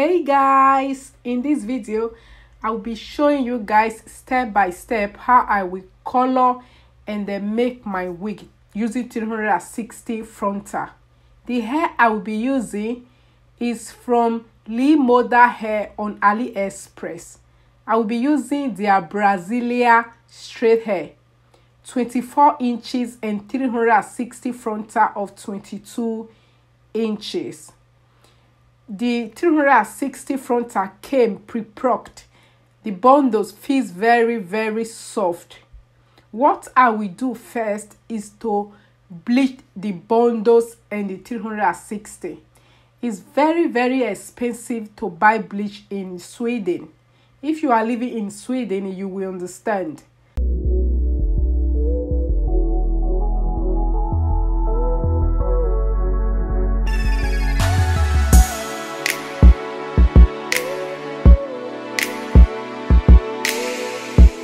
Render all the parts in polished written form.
Hey guys, in this video I'll be showing you guys step by step how I will color and then make my wig using 360 frontal. The hair I will be using is from Lemoda hair on AliExpress. I will be using their Brazilian straight hair, 24 inches and 360 frontal of 22 inches. The 360 frontal came pre-procked. The bundles feels very soft. What I will do first is to bleach the bundles and the 360. It's very expensive to buy bleach in Sweden. If you are living in Sweden, you will understand.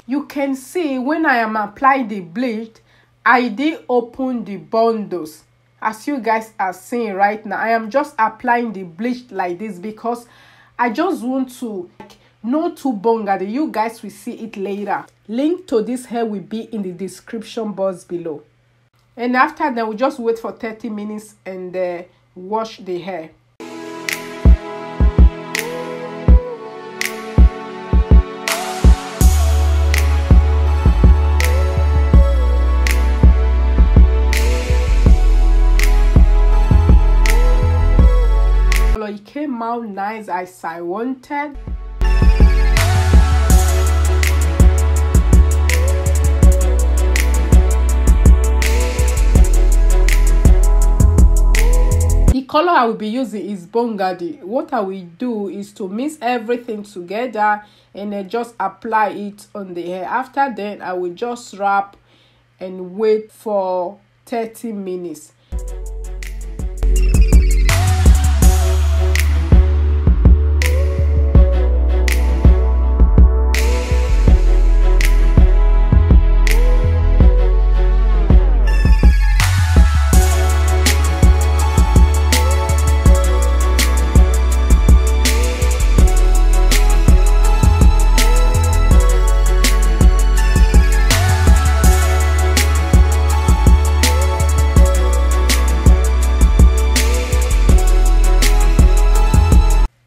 You can see when I am applying the bleach, I did open the bundles. As you guys are seeing right now, I am just applying the bleach like this because I just want to not too bungady. You guys will see it later. Link to this hair will be in the description box below. And after that, we just wait for 30 minutes and wash the hair. It came out nice as I wanted. The color I will be using is Bungadi. What I will do is to mix everything together and then just apply it on the hair. After that, I will just wrap and wait for 30 minutes.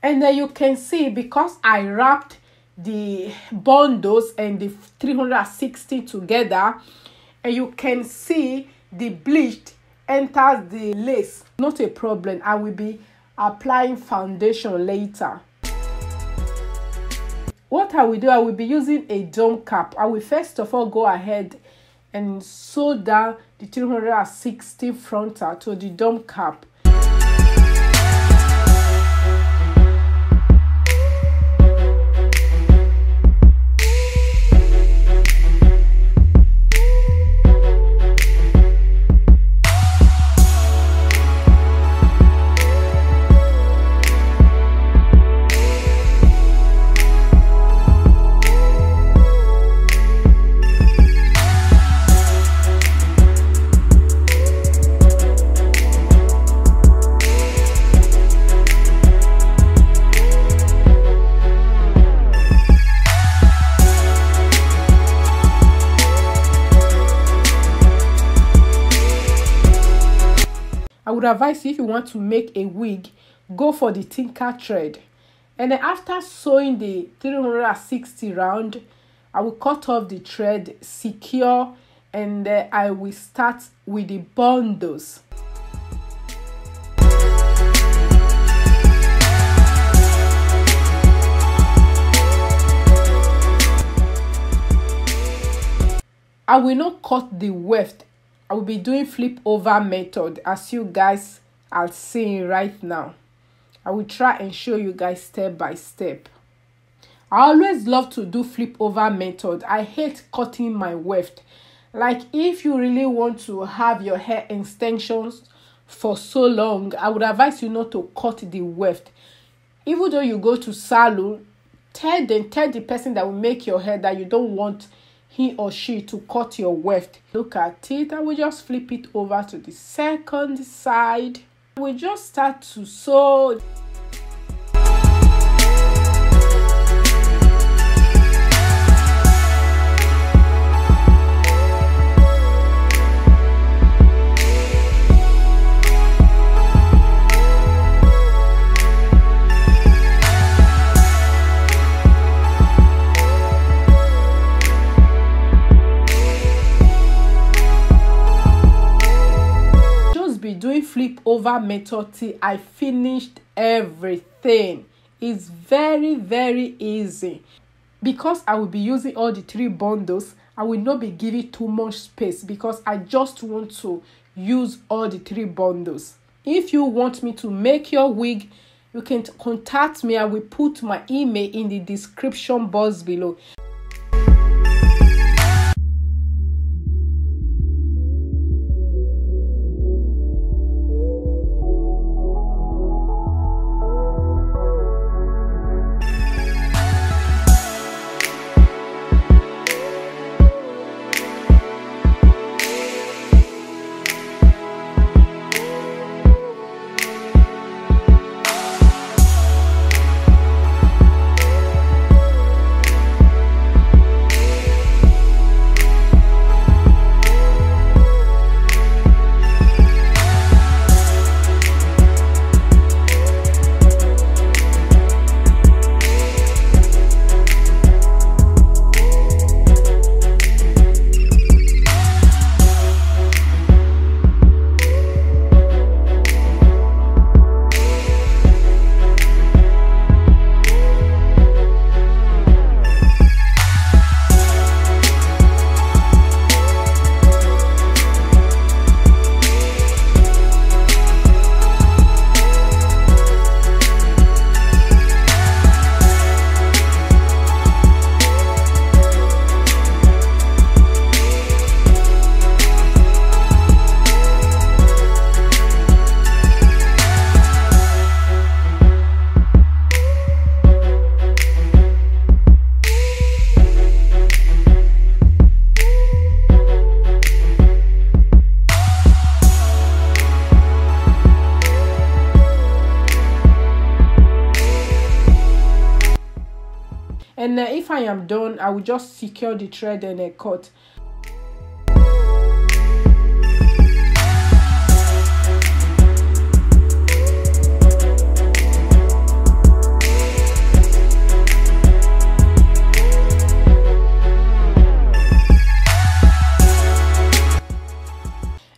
And then you can see, because I wrapped the bundles and the 360 together, and you can see the bleach enters the lace. Not a problem. I will be applying foundation later. What I will do, I will be using a dome cap. I will first of all go ahead and sew down the 360 frontal to the dome cap. I would advise you, if you want to make a wig, go for the tinker thread. And then after sewing the 360 round, I will cut off the thread, secure, and I will start with the bundles. I will not cut the weft. I will be doing flip over method, as you guys are seeing right now. I will try and show you guys step by step. I always love to do flip over method. I hate cutting my weft. Like, if you really want to have your hair extensions for so long, I would advise you not to cut the weft. Even though you go to salon, tell the person that will make your hair that you don't want he or she to cut your weft. Look at it. I will just flip it over to the second side. We just start to sew. flip over method till I finished everything. It's very, very easy. Because I will be using all the 3 bundles, I will not be giving too much space because I just want to use all the 3 bundles. If you want me to make your wig, you can contact me. I will put my email in the description box below. And if I am done, I will just secure the thread and cut.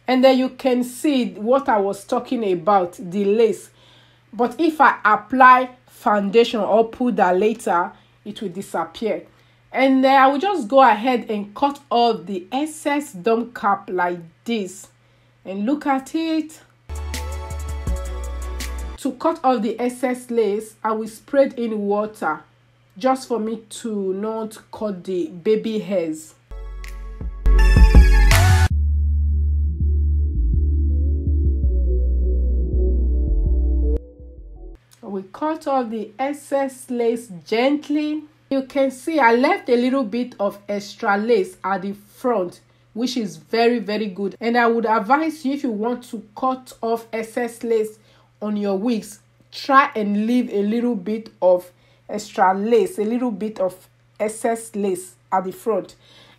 And then you can see what I was talking about, the lace. But if I apply foundation or powder later, it will disappear. And then I will just go ahead and cut off the excess dome cap like this. And look at it. To cut off the excess lace, I will spray it in water just for me to not cut the baby hairs. We cut off the excess lace gently. You can see I left a little bit of extra lace at the front, which is very, very good. And I would advise you, if you want to cut off excess lace on your wigs, try and leave a little bit of extra lace, a little bit of excess lace at the front.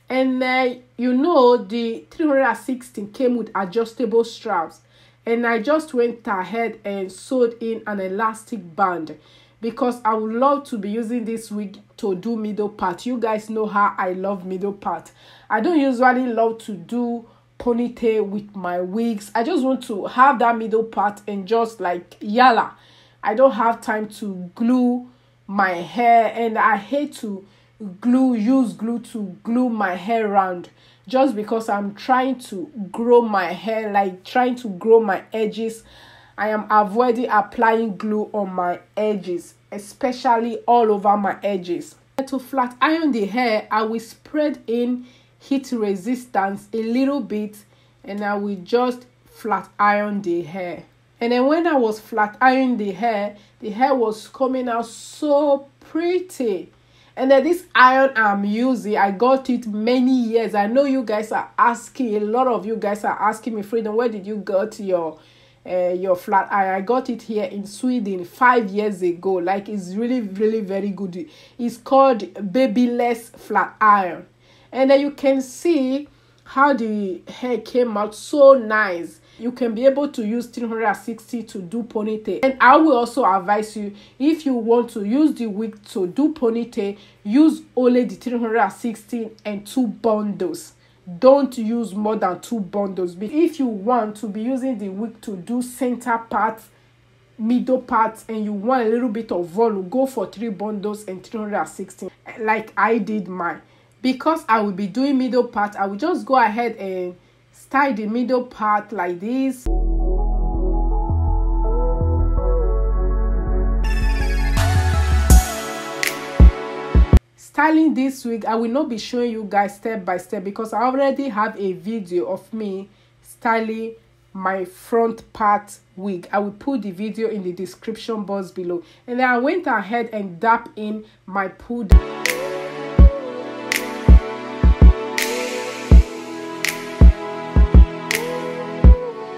And you know, the 316 came with adjustable straps. And I just went ahead and sewed in an elastic band because I would love to be using this wig to do middle part. You guys know how I love middle part. I don't usually love to do ponytail with my wigs. I just want to have that middle part and just like yalla. I don't have time to glue my hair, and I hate to use glue to glue my hair around. Just because I'm trying to grow my hair, like trying to grow my edges, I am avoiding applying glue on my edges, especially all over my edges. To flat iron the hair, I will spread in heat resistance a little bit, and I will just flat iron the hair. And then when I was flat ironing the hair was coming out so pretty. And then this iron I'm using, I got it many years. I know you guys are asking, a lot of you guys are asking me, Freedom, where did you get your flat iron? I got it here in Sweden 5 years ago. Like, it's really, really very good. It's called Babyless Flat Iron. And then you can see how the hair came out so nice. You can be able to use 360 to do ponytail. And I will also advise you, if you want to use the wig to do ponytail, use only the 360 and 2 bundles. don't use more than 2 bundles. If you want to be using the wig to do center parts, middle parts, and you want a little bit of volume, go for 3 bundles and 316 like I did mine. Because I will be doing middle part, I will just go ahead and style the middle part like this. Styling this wig, I will not be showing you guys step by step because I already have a video of me styling my front part wig. I will put the video in the description box below. And then I went ahead and dapped in my puder.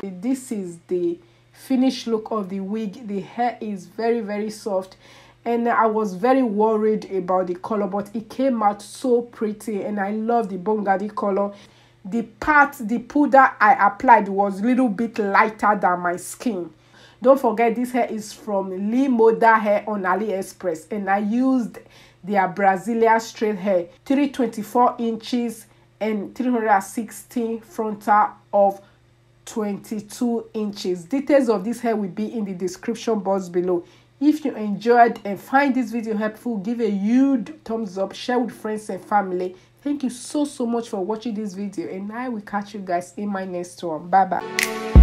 This is the finished look of the wig. The hair is very soft, and I was very worried about the color, but it came out so pretty, and I love the burgundy color. The puder I applied was a little bit lighter than my skin. Don't forget, this hair is from Lemoda hair on AliExpress, and I used their Brazilian straight hair, 324 inches and 316 frontal of 22 inches. Details of this hair will be in the description box below. If you enjoyed and find this video helpful, give a huge thumbs up, share with friends and family. Thank you so much for watching this video, and I will catch you guys in my next one. Bye bye.